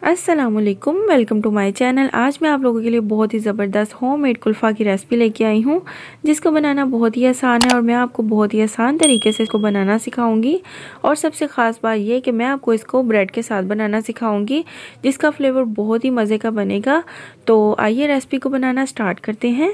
अस्सलामुअलैकुम, welcome to my channel. आज मैं आप लोगों के लिए बहुत ही ज़बरदस्त होममेड कुल्फ़ा की रेसिपी लेके आई हूँ, जिसको बनाना बहुत ही आसान है और मैं आपको बहुत ही आसान तरीके से इसको बनाना सिखाऊंगी। और सबसे ख़ास बात यह कि मैं आपको इसको ब्रेड के साथ बनाना सिखाऊंगी, जिसका फ्लेवर बहुत ही मज़े का बनेगा। तो आइए रेसिपी को बनाना स्टार्ट करते हैं।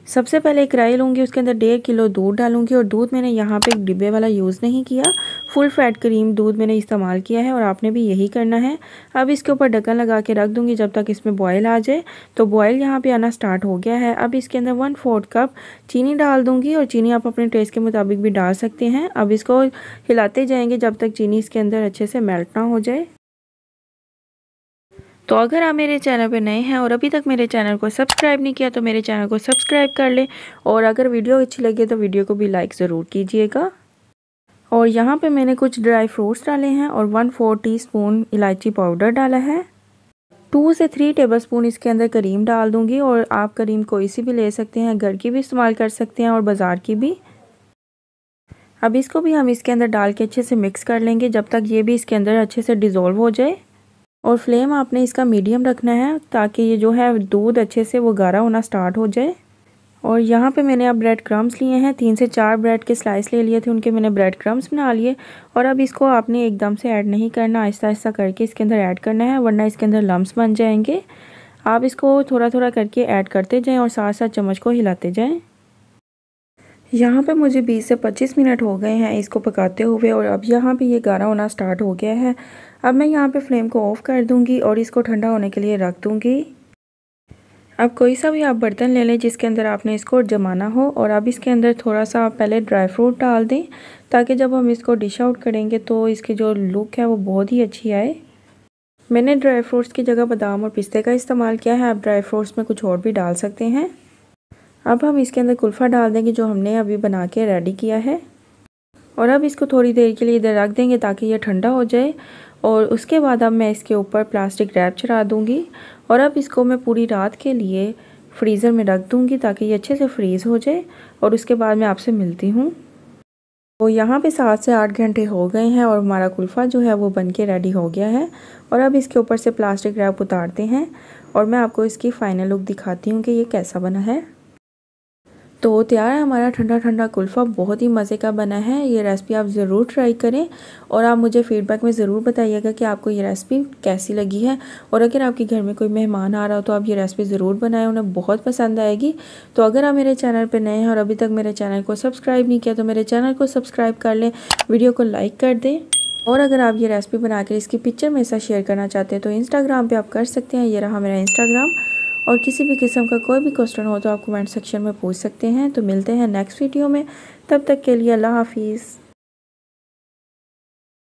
सबसे पहले एक कढ़ाई लूँगी, उसके अंदर 1.5 किलो दूध डालूँगी। और दूध मैंने यहाँ पे एक डिब्बे वाला यूज़ नहीं किया, फुल फैट क्रीम दूध मैंने इस्तेमाल किया है और आपने भी यही करना है। अब इसके ऊपर ढक्कन लगा के रख दूँगी जब तक इसमें बॉयल आ जाए। तो बॉयल यहाँ पे आना स्टार्ट हो गया है। अब इसके अंदर 1/4 कप चीनी डाल दूँगी और चीनी आप अपने टेस्ट के मुताबिक भी डाल सकते हैं। अब इसको हिलाते जाएंगे जब तक चीनी इसके अंदर अच्छे से मेल्ट ना हो जाए। तो अगर आप मेरे चैनल पर नए हैं और अभी तक मेरे चैनल को सब्सक्राइब नहीं किया तो मेरे चैनल को सब्सक्राइब कर लें। और अगर वीडियो अच्छी लगे तो वीडियो को भी लाइक ज़रूर कीजिएगा। और यहाँ पे मैंने कुछ ड्राई फ्रूट्स डाले हैं और 1/4 टीस्पून इलायची पाउडर डाला है। 2 से 3 टेबलस्पून इसके अंदर करीम डाल दूँगी। और आप करीम कोई सी भी ले सकते हैं, घर की भी इस्तेमाल कर सकते हैं और बाज़ार की भी। अब इसको भी हम इसके अंदर डाल के अच्छे से मिक्स कर लेंगे जब तक ये भी इसके अंदर अच्छे से डिज़ोल्व हो जाए। और फ्लेम आपने इसका मीडियम रखना है ताकि ये जो है दूध अच्छे से वो गाढ़ा होना स्टार्ट हो जाए। और यहाँ पे मैंने अब ब्रेड क्रम्स लिए हैं, 3 से 4 ब्रेड के स्लाइस ले लिए थे, उनके मैंने ब्रेड क्रम्स बना लिए। और अब इसको आपने एकदम से ऐड नहीं करना, आहिस्ता आहिस्ता करके इसके अंदर ऐड करना है, वरना इसके अंदर लम्स बन जाएंगे। आप इसको थोड़ा थोड़ा करके ऐड करते जाएँ और साथ साथ चम्मच को हिलाते जाएँ। यहाँ पे मुझे 20 से 25 मिनट हो गए हैं इसको पकाते हुए और अब यहाँ पे ये गाढ़ा होना स्टार्ट हो गया है। अब मैं यहाँ पे फ्लेम को ऑफ़ कर दूँगी और इसको ठंडा होने के लिए रख दूँगी। अब कोई सा भी आप बर्तन ले लें जिसके अंदर आपने इसको जमाना हो। और अब इसके अंदर थोड़ा सा आप पहले ड्राई फ्रूट डाल दें ताकि जब हम इसको डिश आउट करेंगे तो इसकी जो लुक है वो बहुत ही अच्छी आए। मैंने ड्राई फ्रूट्स की जगह बादाम और पिस्ते का इस्तेमाल किया है, आप ड्राई फ्रूट्स में कुछ और भी डाल सकते हैं। अब हम इसके अंदर कुल्फ़ा डाल देंगे जो हमने अभी बना के रेडी किया है। और अब इसको थोड़ी देर के लिए इधर रख देंगे ताकि ये ठंडा हो जाए। और उसके बाद अब मैं इसके ऊपर प्लास्टिक रैप चढ़ा दूँगी और अब इसको मैं पूरी रात के लिए फ्रीज़र में रख दूँगी ताकि ये अच्छे से फ्रीज़ हो जाए। और उसके बाद मैं आपसे मिलती हूँ। तो यहाँ पे 7 से 8 घंटे हो गए हैं और हमारा कुल्फ़ा जो है वो बन के रेडी हो गया है। और अब इसके ऊपर से प्लास्टिक रैप उतारते हैं और मैं आपको इसकी फ़ाइनल लुक दिखाती हूँ कि ये कैसा बना है। तो तैयार है हमारा ठंडा ठंडा कुल्फ़ा, बहुत ही मज़े का बना है। ये रेसिपी आप ज़रूर ट्राई करें और आप मुझे फ़ीडबैक में ज़रूर बताइएगा कि आपको ये रेसिपी कैसी लगी है। और अगर आपके घर में कोई मेहमान आ रहा हो तो आप ये रेसिपी ज़रूर बनाएं, उन्हें बहुत पसंद आएगी। तो अगर आप मेरे चैनल पर नए हैं और अभी तक मेरे चैनल को सब्सक्राइब नहीं किया तो मेरे चैनल को सब्सक्राइब कर लें, वीडियो को लाइक कर दें। और अगर आप ये रेसिपी बनाकर इसकी पिक्चर मेरे साथ शेयर करना चाहते हैं तो इंस्टाग्राम पे आप कर सकते हैं। ये रहा मेरा इंस्टाग्राम। और किसी भी किस्म का कोई भी क्वेश्चन हो तो आप कमेंट सेक्शन में पूछ सकते हैं। तो मिलते हैं नेक्स्ट वीडियो में, तब तक के लिए अल्लाह हाफिज़।